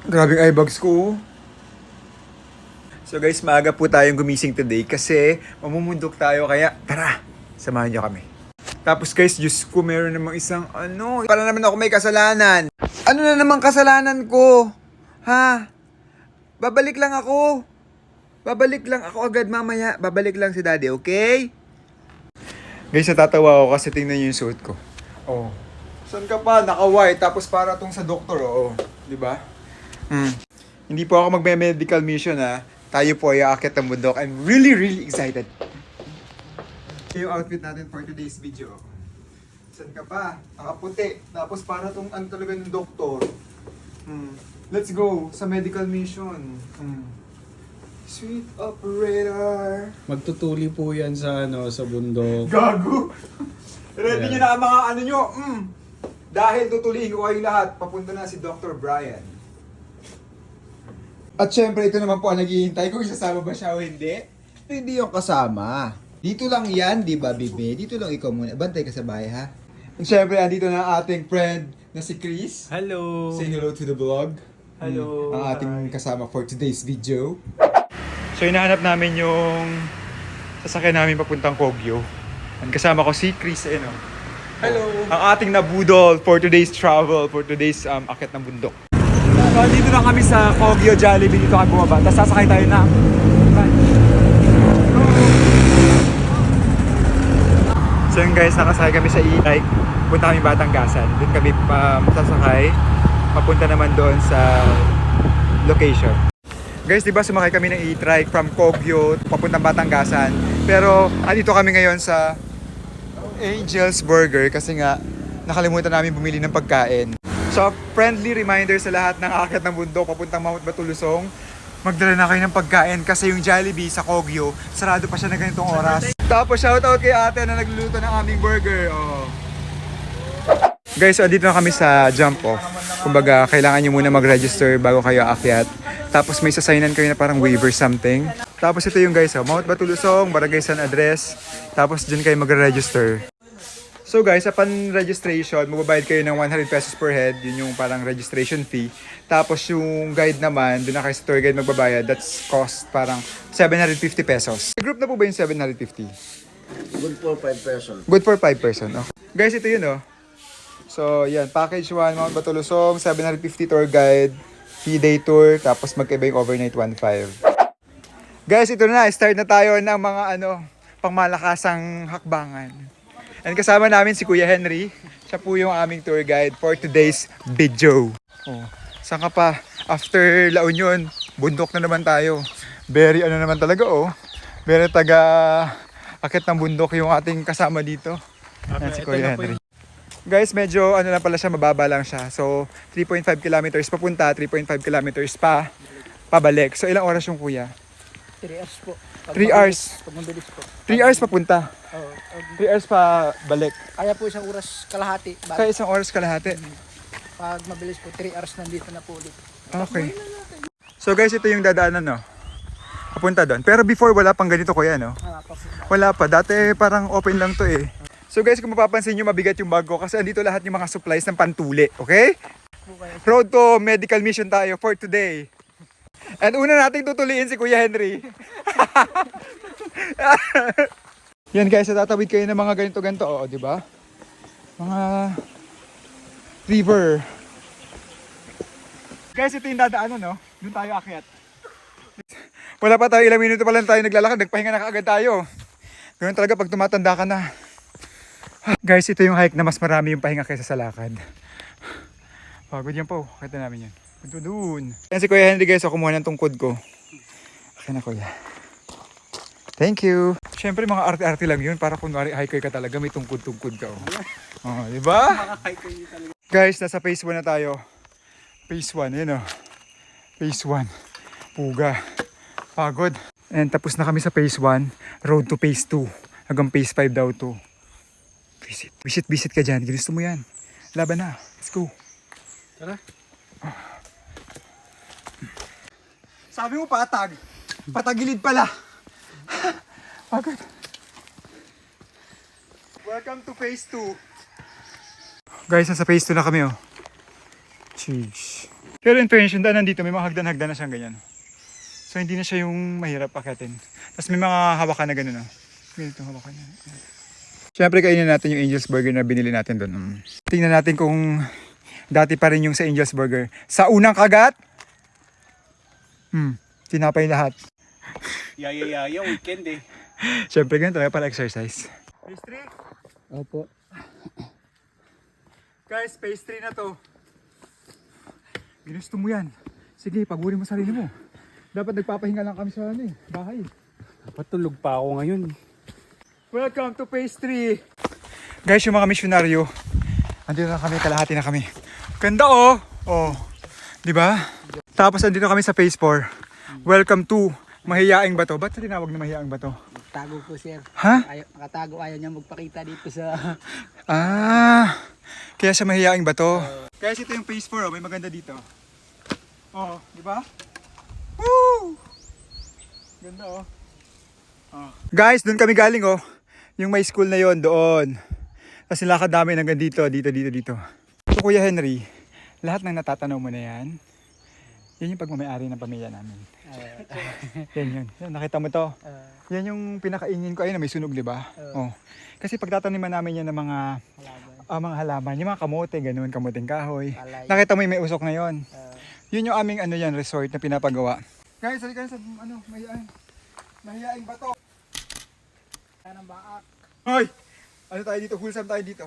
Grabing eye bags ko. So guys, maaga po tayong gumising today kasi mamumundok tayo kaya tara, samahan niyo kami. Tapos guys, Diyos ko, meron namang isang para naman ako may kasalanan. Ano na naman kasalanan ko? Ha? Babalik lang ako. Babalik lang ako agad mamaya. Babalik lang si daddy, okay? Guys, natatawa ako kasi tingnan niyo yung suot ko. Oh. Saan ka pa? Naka-white. Tapos para tong sa doktor, oo. Di ba? Hindi po ako magme-medical mission ha. Tayo po ay aakyat ng bundok. I'm really, really excited. Ito yung outfit natin for today's video. Saan ka pa? Nakaputi. Tapos para tong talaga ng doktor. Let's go sa medical mission. Sweet operator. Magtutuli po yan sa sa bundok. Gago! Ready Yeah. nyo na ang mga nyo. Dahil tutuliin ko kayong lahat, papunta na si Dr. Brian. At syempre, ito naman po ang naghihintay kung isasama ba siya o hindi. Hindi yung kasama. Dito lang yan, di ba, Bibi? Dito lang ikaw muna. Bantay ka sa bahay, ha? At syempre, andito na ang ating friend na si Chris. Hello! Say hello to the vlog. Hello! Ang ating kasama for today's video. So, hinahanap namin yung sasakyan namin papuntang Kogyo. Ang kasama ko si Chris, Hello! ang ating nabudol for today's travel, for today's akit ng bundok. So, dito na kami sa Kogyo Jollibee, dito kami bumaba. Tapos sasakay tayo na. So yun guys, nakasakay kami sa e-bike. Punta kami Batanggasan. Doon kami sasakay. Papunta naman doon sa location. Guys, di ba sumakay kami ng e-trike from Kogyo papuntang Batanggasan. Pero andito kami ngayon sa Angel's Burger kasi nga nakalimutan namin bumili ng pagkain. So, friendly reminder sa lahat ng aakyat ng bundok papuntang Mount Batulusong. Magdala na kayo ng pagkain kasi yung Jollibee sa Kogyo, sarado pa siya na ganitong oras. Tapos shoutout kay ate na nagluluto ng aming burger. Oh. Guys, so andito na kami sa jump off. Kumbaga, kailangan nyo muna mag-register bago kayo aakyat. Tapos may sasaynan kayo na parang waiver something. Tapos ito yung guys, Mount Batulusong, Barangay San Andres. Tapos dyan kayo mag-register. So guys, upon registration, magbabayad kayo ng 100 pesos per head. Yun yung parang registration fee. Tapos yung guide naman, doon na kayo sa tour guide magbabayad. That's cost parang 750 pesos. Group na po ba yung 750? Good for 5 person. Good for 5 person. Okay. Guys, ito yun So yan, package 1, Mount Batulusong, 750 tour guide, fee day tour, tapos magkaiba yung overnight 1.5. Guys, ito na, start na tayo ng mga pangmalakasang hakbangan. And kasama namin si Kuya Henry. Siya po yung aming tour guide for today's video. Oh, saan ka pa? After La Union, bundok na naman tayo. Very naman talaga Very akit ng bundok yung ating kasama dito. Yan si Kuya Henry. Guys, medyo lang pala siya, mababa lang siya. So, 3.5 kilometers papunta, 3.5 kilometers pabalik. So, ilang oras yung kuya? 3 hours po. 3 hours. Pag mabilis po. 3 hours papunta. Oo. 3 hours pa balik. Kaya po isang oras kalahati. Kaya isang oras kalahati. Pag mabilis po, 3 hours nandito na po ulit. Okay. So guys, ito yung dadaanan papunta doon. Pero before wala pang ganito kuya Pa po. Wala pa. Dati parang open lang to So guys, kung mapapansin nyo, mabigat yung bag ko kasi andito lahat yung mga supplies ng pantuli. Okay? Road to medical mission tayo for today. And una nating tutuliin si Kuya Henry. Yan guys, tatawid kayo ng mga ganito-ganito, di ba? Mga river. Guys, ito yung dadaanan, Doon tayo akyat. Wala pa tayo, ilang minuto pa lang tayo naglalakad, nagpahinga na kaagad tayo. Ganun talaga pag tumatanda ka na. Guys, ito yung hike na mas marami yung pahinga kaysa sa lakad. Pagod yan po, kita namin yan. Punto doon. Yan si Kuya Henry guys, kumuha ng tungkod ko. Okay na kuya. Thank you. Siyempre mga arte-arte lang yun para kunwari hiker ka talaga, may tungkod-tungkod ka. Di ba? Guys, nasa phase 1 na tayo. Phase 1, yun Phase 1. Puga. Pagod. And tapos na kami sa phase 1. Road to phase 2. Hanggang phase 5 daw to. Visit ka dyan. Gusto mo yan. Laban na. Let's go. Tara. Sabi mo patag. Patagilid pala. Pagod. Welcome to phase 2. Guys, nasa phase 2 na kami Jeez. Pero in fairness, yung daanan dito, may mga hagdan-hagdan na siyang ganyan. So hindi na siya yung mahirap akitin. Tapos may mga hawakan na gano'n. Ganito hawakan na. Siyempre kainin natin yung Angel's Burger na binili natin doon. Tingnan natin kung dati pa rin yung sa Angel's Burger. Sa unang kagat, tinapay lahat. Yaya, weekend eh. Siyempre ganito talaga para exercise. Pastry? Opo. Guys, pastry na to. Ginusto mo yan. Sige, paguri mo sarili mo. Dapat nagpapahinga lang kami sa bahay. Patulog pa ako ngayon. Welcome to pastry! Guys, yung mga misyonaryo, andito na kami, kalahati na kami. Ganda oh! Oh, di ba? Tapos andito kami sa phase 4. Welcome to Mahiyaing Bato. Ba't sa tinawag na Mahiyaing Bato? Nagtago po, sir. Ha? Nakatago, ayaw niya magpakita dito sa... Kaya sa Mahiyaing Bato. Guys, ito yung phase 4 oh, may maganda dito. Oh, di ba? Woo! Ganda oh. Guys, doon kami galing oh. Yung may school na yon doon. Tapos nilakad namin hanggang dito. So Kuya Henry, lahat ng natatanaw mo na yan, yan yung pagmamayari ng pamilya namin. Yan. Nakita mo to? Yan yung pinakaingin ko. Ayun na may sunog, di ba? Oh. Kasi pagtataniman namin yan ng mga halaman. Yung mga kamote, ganun, kamuting kahoy. Nakita mo yung may usok na yon. Yun yung aming resort na pinapagawa. Guys, halika sa Mahiyaing Bato. ng baak. Hoy! Ano tayo dito? Wholesome tayo dito.